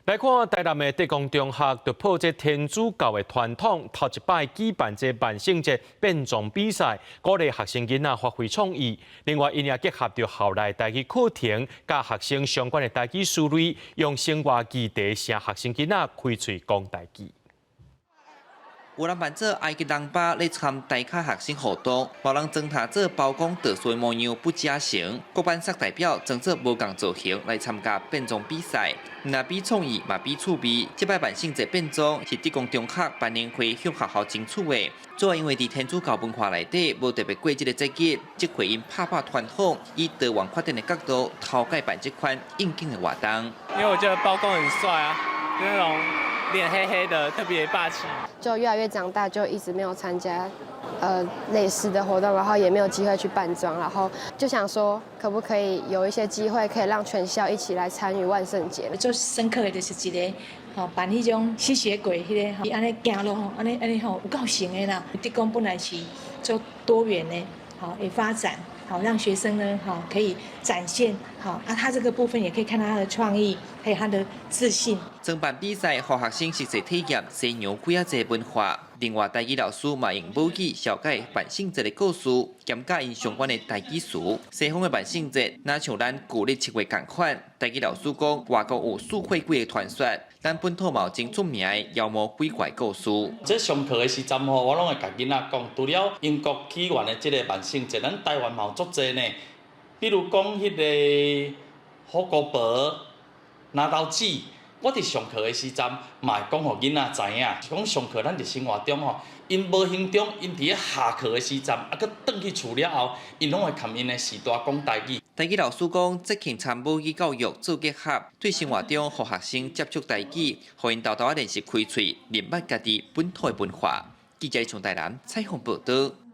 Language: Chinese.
来看台南的德光中学，就抱这天主教的传统，头一摆举办这万圣节变装比赛，鼓励学生囡仔发挥创意。另外，因也结合着校内台语课程，甲学生相关的台语思维，用生活议题向学生囡仔开嘴讲台语。 有人扮做埃及人巴来参台卡学生活动，某人装他做包公特殊模样不假成，各班赛代表装做无共造型来参加变装比赛，那比创意嘛比趣味。这摆万圣节变装是德光中学办年会向学校争取的，主要因为伫天主教文化内底无特别过节的节日，即回因拍传统，以台湾发展的角度，头改办这款应景的活动。因为我觉得包公很帅啊，那种脸黑黑的，特别霸气。 就越来越长大，就一直没有参加类似的活动，然后也没有机会去扮装，然后就想说，可不可以有一些机会，可以让全校一起来参与万圣节？最深刻的就是一个扮迄种吸血鬼，迄个安尼行路安尼有够型的啦。德光本来是做多元的，也发展。 好，让学生呢，可以展现他这个部分也可以看到他的创意，还有他的自信。装扮比赛，让学生实际体验西洋几济文化。另外，台语老师嘛用母语小解万圣节的故事，兼教因相关的台语词。西方的万圣节，哪像咱旧历7月同款？台语老师讲，外国有4会几的传说，咱本土嘛有真出名的妖魔鬼怪故事。这上课的时阵吼，我拢会甲囡仔讲，除了英国起源的这个万圣节，咱台湾嘛有足济呢。比如讲迄个火锅婆、拿刀子。 我伫上课的时阵，嘛会讲互囡仔知影，是讲上课咱伫生活中吼，因无形中，因伫咧下课的时阵，佮转去厝了后，因拢会含因的时代讲台语。台语老师讲，即肯参母语教育做结合，对生活中互学生接触台语，互因豆豆练习开喙，练捌家己本土的文化。记者从台南采访报道。